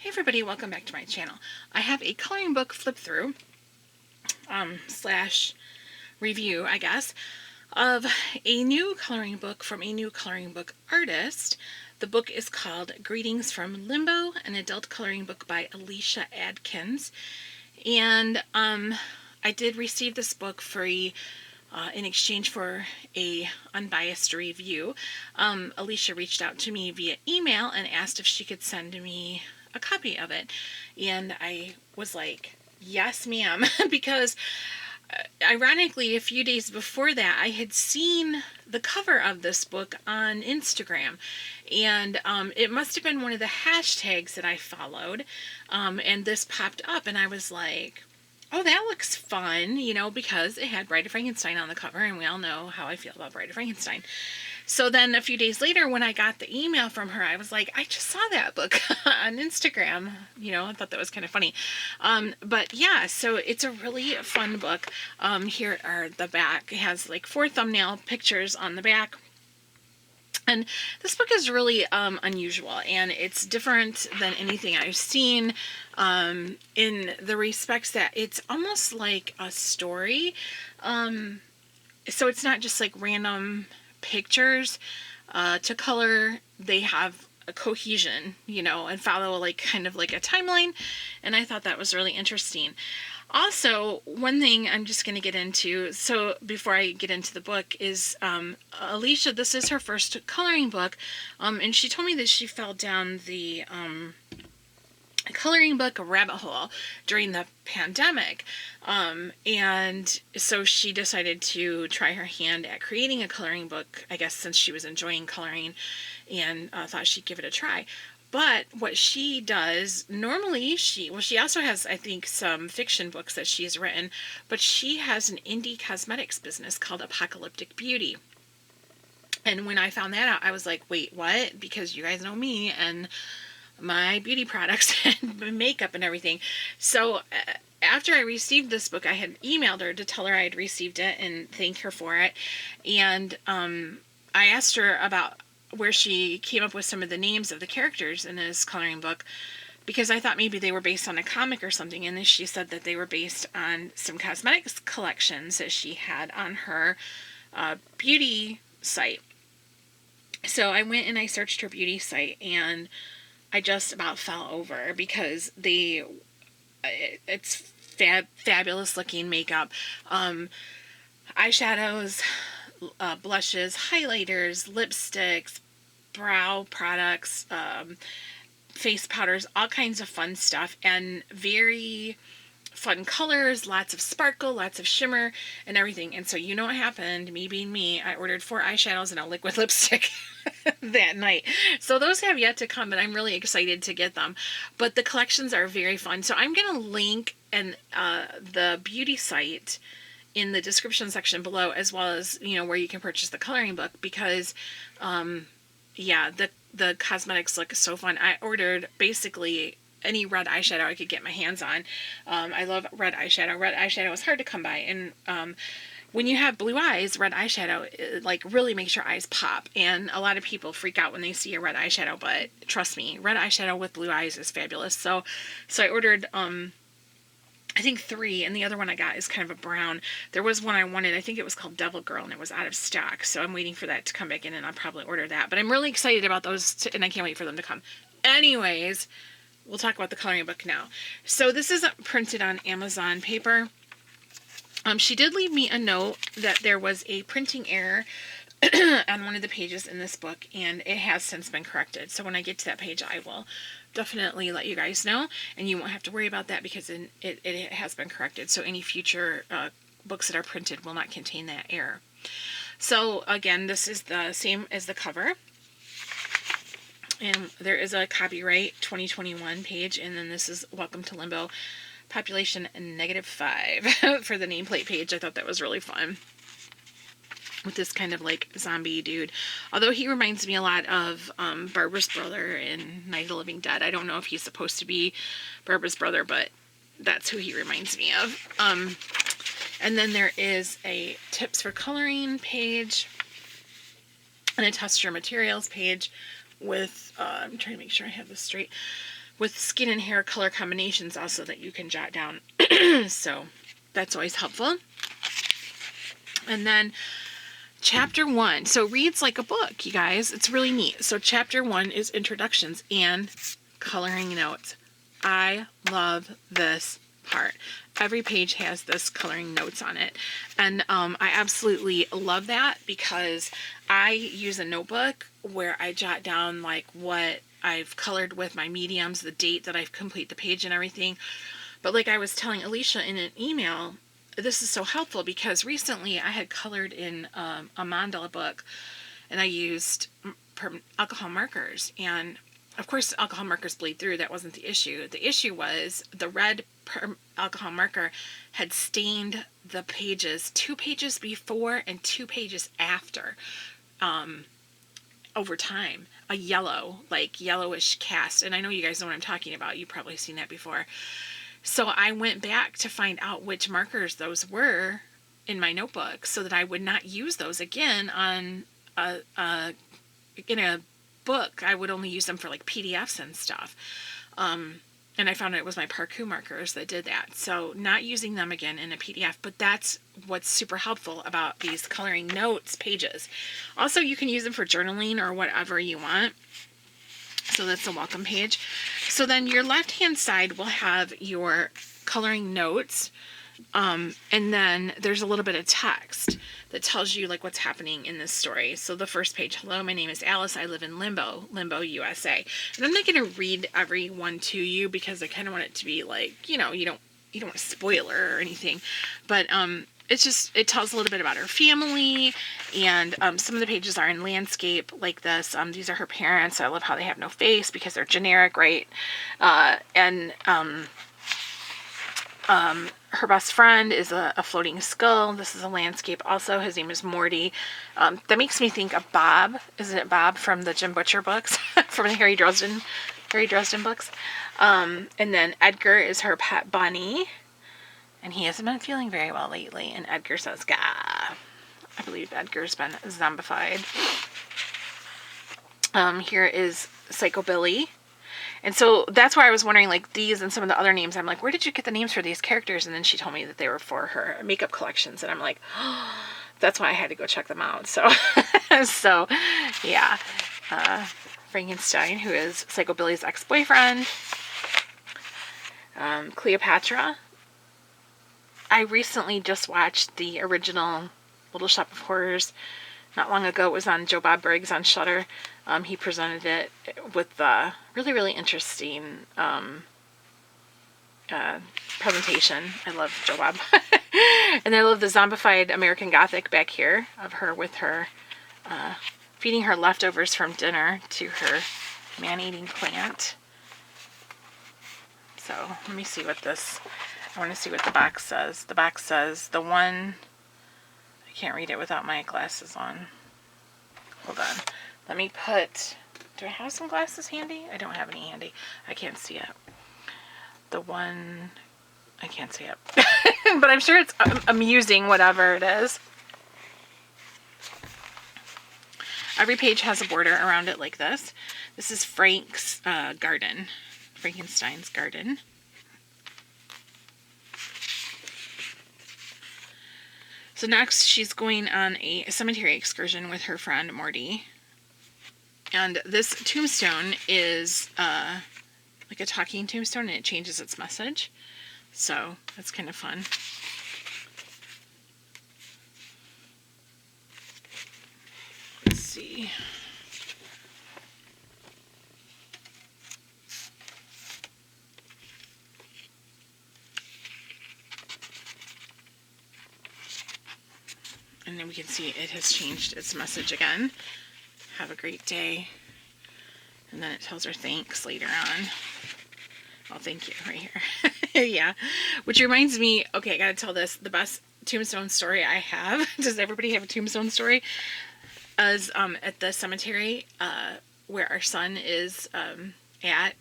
Hey everybody, welcome back to my channel. I have a coloring book flip through, slash review, I guess, of a new coloring book from a new coloring book artist. The book is called Greetings From Limbo, an adult coloring book by Alisha Adkins. And I did receive this book free in exchange for a unbiased review. Alisha reached out to me via email and asked if she could send me a copy of it, and I was like, yes ma'am, because ironically a few days before that I had seen the cover of this book on Instagram, and it must have been one of the hashtags that I followed, and this popped up and I was like, oh, that looks fun, because it had Bride of Frankenstein on the cover, and we all know how I feel about Bride of Frankenstein. So then a few days later, when I got the email from her, I was like, I just saw that book on Instagram. I thought that was kind of funny. But yeah, so it's a really fun book. Here are the back. It has like 4 thumbnail pictures on the back. And this book is really unusual, and it's different than anything I've seen in the respects that it's almost like a story. So it's not just like random pictures to color. They have a cohesion, and follow like kind of like a timeline, and I thought that was really interesting. Also, one thing I'm just going to get into, so before I get into the book, is Alisha, this is her first coloring book, and she told me that she fell down the coloring book rabbit hole during the pandemic, and so she decided to try her hand at creating a coloring book, I guess since she was enjoying coloring, and thought she'd give it a try. But what she does normally, she also has, I think, some fiction books that she's written, but she has an indie cosmetics business called Apocalyptic Beauty. And when I found that out, I was like, wait, what? Because you guys know me and my beauty products and makeup and everything. So after I received this book, I had emailed her to tell her I had received it and thank her for it. And I asked her about where she came up with some of the names of the characters in this coloring book, because I thought maybe they were based on a comic or something, and then she said that they were based on some cosmetics collections that she had on her beauty site. So I went and I searched her beauty site, and I just about fell over because it's fabulous looking makeup, eyeshadows, blushes, highlighters, lipsticks, brow products, face powders, all kinds of fun stuff, and very fun colors, lots of sparkle, lots of shimmer, and everything. And so you know what happened, me being me, I ordered 4 eyeshadows and a liquid lipstick that night. So those have yet to come, and I'm really excited to get them. But the collections are very fun. So I'm going to link the beauty site in the description section below, as well as, where you can purchase the coloring book, because, yeah, the cosmetics look so fun. I ordered basically any red eyeshadow I could get my hands on. I love red eyeshadow. Red eyeshadow is hard to come by, and when you have blue eyes, red eyeshadow like really makes your eyes pop, and a lot of people freak out when they see a red eyeshadow, but trust me, red eyeshadow with blue eyes is fabulous. So I ordered I think 3, and the other one I got is kind of a brown. There was one I wanted, I think it was called Devil Girl, and it was out of stock, so I'm waiting for that to come back in, and I'll probably order that. But I'm really excited about those, and I can't wait for them to come. Anyways, we'll talk about the coloring book now. So this is printed on Amazon paper. She did leave me a note that there was a printing error on one of the pages in this book, and it has since been corrected. So when I get to that page, I will definitely let you guys know, and you won't have to worry about that because it has been corrected. So any future books that are printed will not contain that error. So again, this is the same as the cover, and there is a copyright 2021 page, and then this is Welcome to Limbo, population -5 for the nameplate page. I thought that was really fun, with this kind of like zombie dude. Although he reminds me a lot of Barbara's brother in Night of the Living Dead. I don't know if he's supposed to be Barbara's brother, but that's who he reminds me of. And then there is a tips for coloring page and a test your materials page with, I'm trying to make sure I have this straight, with skin and hair color combinations also that you can jot down. So that's always helpful. And then chapter 1. So reads like a book, you guys. It's really neat. So chapter 1 is introductions and coloring notes. I love this part. Every page has this coloring notes on it. And I absolutely love that because I use a notebook where I jot down like what I've colored with my mediums, the date that I've completed the page and everything. But like I was telling Alisha in an email, this is so helpful because recently I had colored in a mandala book and I used alcohol markers, and of course alcohol markers bleed through. That wasn't the issue. The issue was the red alcohol marker had stained the pages 2 pages before and 2 pages after, over time, a yellow, like yellowish cast. And I know you guys know what I'm talking about. You've probably seen that before. So I went back to find out which markers those were in my notebook so that I would not use those again on in a book. I would only use them for like PDFs and stuff. And I found it was my parkour markers that did that. So not using them again in a PDF, but that's what's super helpful about these coloring notes pages. Also, you can use them for journaling or whatever you want. So that's a welcome page. So then your left-hand side will have your coloring notes. And then there's a little bit of text that tells you like what's happening in this story. So the first page, hello, my name is Alice. I live in Limbo, USA. And I'm not going to read every one to you because I kind of want it to be like, you don't want a spoiler or anything. But, it tells a little bit about her family, and some of the pages are in landscape like this. These are her parents. I love how they have no face because they're generic, right? And her best friend is a floating skull. This is a landscape also. His name is Morty. That makes me think of Bob. Isn't it Bob from the Jim Butcher books? From the Harry Dresden books. And then Edgar is her pet bunny. And he hasn't been feeling very well lately. And Edgar says, gah. I believe Edgar's been zombified. Here is Psycho Billy. And so that's why I was wondering, like, these and some of the other names. I'm like, where did you get the names for these characters? And then she told me that they were for her makeup collections. And I'm like, oh, that's why I had to go check them out. So, yeah. Frankenstein, who is Psycho Billy's ex-boyfriend. Cleopatra. I recently just watched the original Little Shop of Horrors. Not long ago, it was on Joe Bob Briggs on Shudder. He presented it with a really, really interesting presentation. I love Joe Bob. And I love the zombified American Gothic back here of her with her feeding her leftovers from dinner to her man-eating plant. So let me see what this... I want to see what the box says. The box says, the one... I can't read it without my glasses on. Hold on. Let me put... Do I have some glasses handy? I don't have any handy. I can't see it. The one... I can't see it. But I'm sure it's amusing, whatever it is. Every page has a border around it like this. This is Frank's garden. Frankenstein's garden. So next, she's going on a cemetery excursion with her friend Morty. And this tombstone is like a talking tombstone, and it changes its message. So that's kind of fun. Let's see. And then we can see it has changed its message again. Have a great day. And then it tells her thanks later on. Oh, thank you, right here. Yeah. Which reminds me, okay, I gotta tell this, the best tombstone story I have. Does everybody have a tombstone story? Is at the cemetery where our son is at.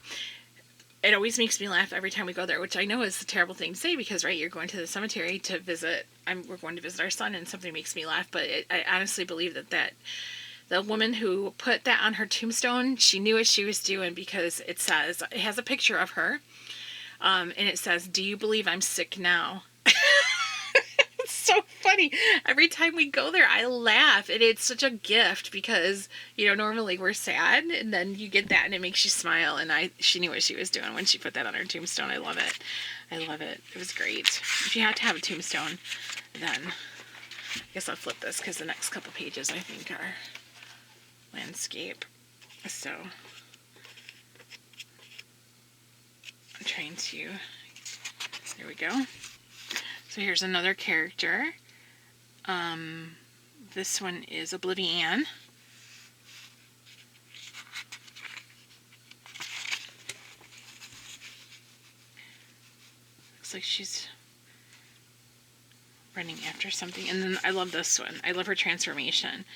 It always makes me laugh every time we go there, which I know is a terrible thing to say because, right, you're going to the cemetery to visit. We're going to visit our son, and something makes me laugh. But I honestly believe that The woman who put that on her tombstone, she knew what she was doing, because it has a picture of her, and it says, "Do you believe I'm sick now?" It's so funny. Every time we go there, I laugh, and it's such a gift, because, normally we're sad, and then you get that and it makes you smile, and she knew what she was doing when she put that on her tombstone. I love it. I love it. It was great. If you have to have a tombstone, then I guess I'll flip this, because the next couple pages I think are landscape. So I'm trying to, there we go. So here's another character. This one is Oblivion. Looks like she's running after something. And then I love this one. I love her transformation,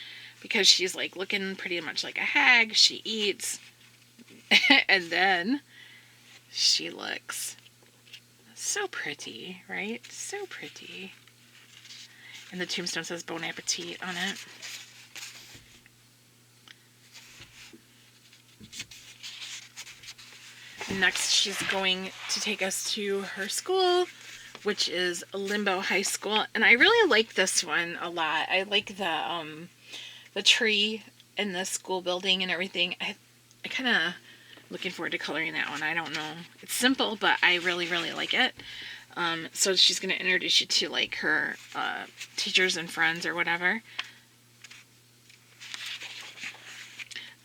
because she's like looking pretty much like a hag. She eats and then she looks so pretty, right? So pretty. And the tombstone says Bon Appetit on it. Next, she's going to take us to her school, which is Limbo High School. And I really like this one a lot. I like the tree in the school building and everything. I kind of looking forward to coloring that one. I don't know. It's simple, but I really, really like it. So she's going to introduce you to like her teachers and friends or whatever.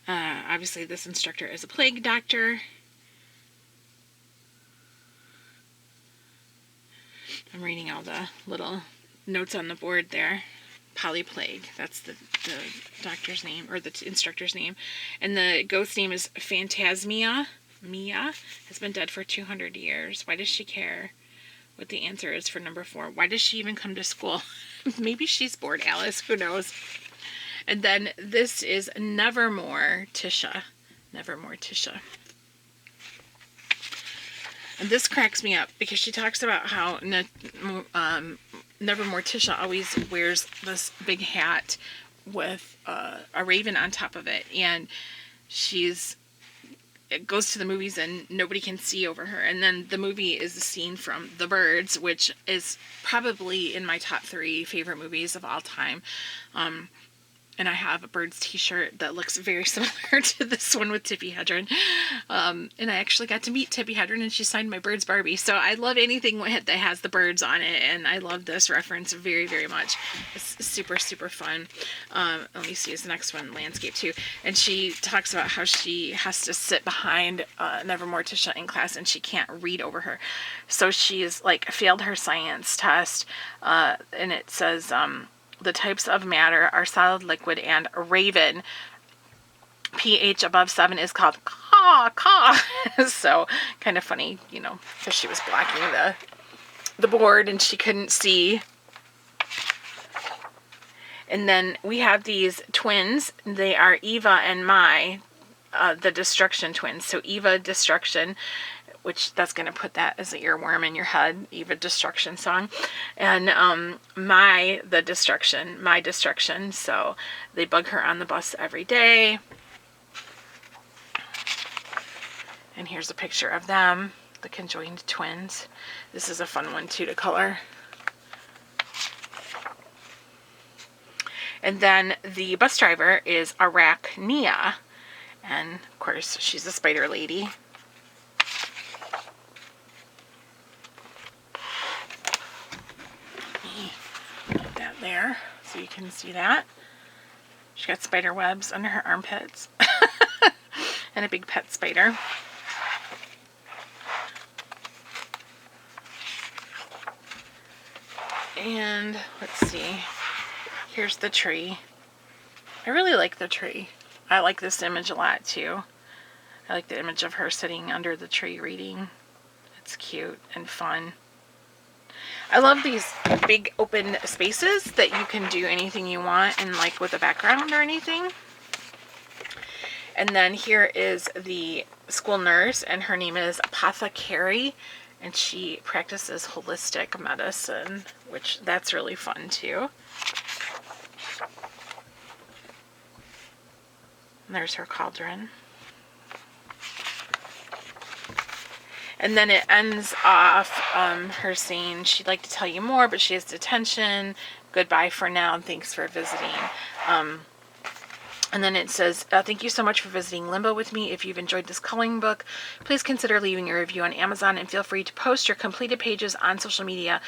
Obviously, this instructor is a plague doctor. I'm reading all the little notes on the board there. Polyplague, that's the doctor's name, or the instructor's name. And the ghost name is Phantasmia. Mia has been dead for 200 years. Why does she care what the answer is for number 4? Why does she even come to school? Maybe she's bored, Alice. Who knows? And then this is Nevermoor, Tisha. Nevermoor, Tisha. And this cracks me up, because she talks about how Nevermoor Tisha always wears this big hat with a raven on top of it, and it goes to the movies and nobody can see over her. And then the movie is a scene from The Birds, which is probably in my top 3 favorite movies of all time. And I have a Birds t-shirt that looks very similar to this one with Tippi Hedren. And I actually got to meet Tippi Hedren, and she signed my Birds Barbie. So I love anything that has the birds on it, and I love this reference very, very much. It's super, super fun. Let me see, is the next one landscape too. And she talks about how she has to sit behind Nevermoor Tisha in class, and she can't read over her. So she's like failed her science test, and it says... the types of matter are solid, liquid, and raven. pH above 7 is called caw. So kind of funny, because she was blocking the board and she couldn't see. And then we have these twins. They are Eva and Mai, the Destruction twins. So Eva, Destruction, which that's going to put that as an earworm in your head, Eva Destruction song. And Mai, the Destruction, My Destruction. So they bug her on the bus every day. And here's a picture of them, the conjoined twins. This is a fun one too to color. And then the bus driver is Arachnia. And of course, she's a spider lady. Put that there so you can see that. She got spider webs under her armpits. And a big pet spider. And let's see. Here's the tree. I really like the tree. I like this image a lot too. I like the image of her sitting under the tree reading. It's cute and fun. I love these big open spaces that you can do anything you want and like with a background or anything. And then here is the school nurse, and her name is Apothecary, and she practices holistic medicine, which that's really fun too. There's her cauldron. And then it ends off her saying she'd like to tell you more, but she has detention. Goodbye for now, and thanks for visiting. And then it says, thank you so much for visiting Limbo with me. If you've enjoyed this coloring book, please consider leaving a review on Amazon, and feel free to post your completed pages on social media.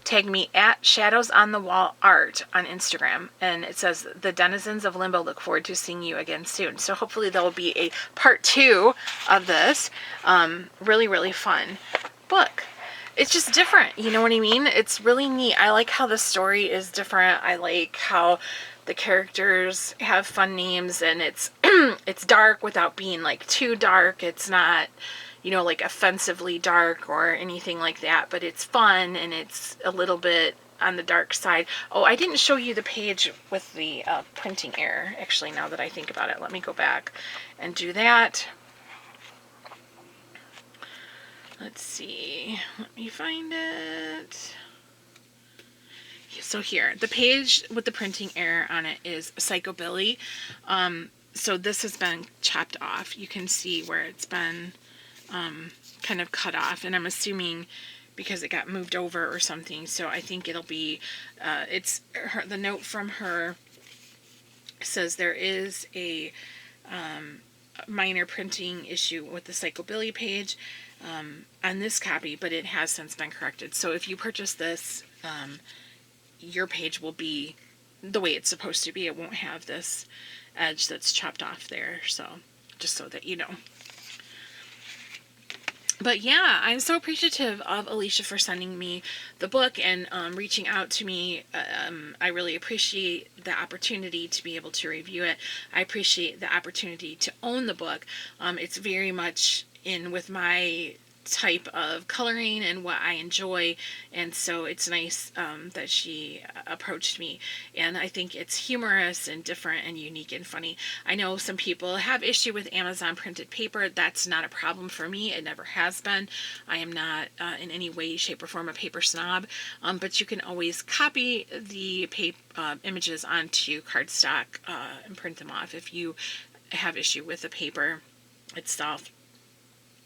Tag me at Shadows on the Wall Art on Instagram. And it says, the denizens of Limbo look forward to seeing you again soon. So hopefully there will be a part 2 of this. Really, really fun book. It's just different, you know what I mean? It's really neat. I like how the story is different. I like how the characters have fun names, and it's it's dark without being like too dark. It's not, you know, like offensively dark or anything like that, but it's fun, and it's a little bit on the dark side. Oh, I didn't show you the page with the printing error, actually, now that I think about it. Let me go back and do that. Let's see. Let me find it. So here, the page with the printing error on it is Psychobilly. So this has been chopped off. You can see where it's been kind of cut off, and I'm assuming because it got moved over or something. So I think it'll be, it's her, the note from her says there is a minor printing issue with the Psychobilly page on this copy, but it has since been corrected. So if you purchase this, your page will be the way it's supposed to be. It won't have this edge that's chopped off there. So just so that you know. But yeah, I'm so appreciative of Alisha for sending me the book and reaching out to me. I really appreciate the opportunity to be able to review it. I appreciate the opportunity to own the book. It's very much in with my type of coloring and what I enjoy, and so it's nice that she approached me, and I think it's humorous and different and unique and funny. I know some people have issue with Amazon printed paper. That's not a problem for me. It never has been. I am not in any way, shape, or form a paper snob, but you can always copy the images onto cardstock and print them off if you have issue with the paper itself.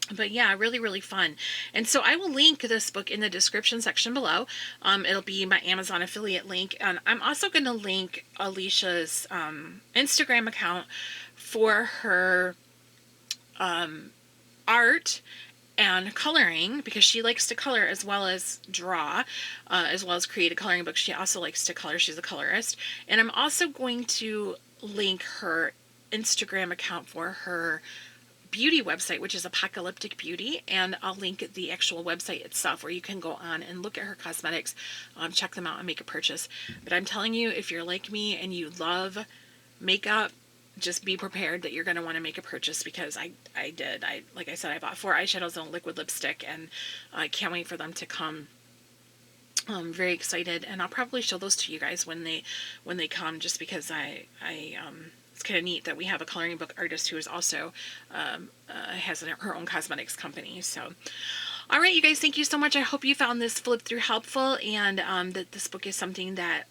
But yeah, really, really fun. And so I will link this book in the description section below. It'll be my Amazon affiliate link. And I'm also going to link Alisha's Instagram account for her art and coloring, because she likes to color as well as draw, as well as create a coloring book. She also likes to color. She's a colorist. And I'm also going to link her Instagram account for her beauty website, which is Apocalyptic Beauty, and I'll link the actual website itself where you can go on and look at her cosmetics, check them out, and make a purchase. But I'm telling you, if you're like me and you love makeup, just be prepared that you're going to want to make a purchase, because I did. Like I said, I bought 4 eyeshadows and a liquid lipstick, and I can't wait for them to come. I'm very excited, and I'll probably show those to you guys when they come, just because it's kind of neat that we have a coloring book artist who is also has her own cosmetics company. So, all right, you guys, thank you so much. I hope you found this flip through helpful, and that this book is something that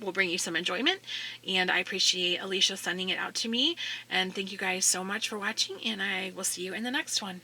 will bring you some enjoyment. And I appreciate Alisha sending it out to me. And thank you guys so much for watching, and I will see you in the next one.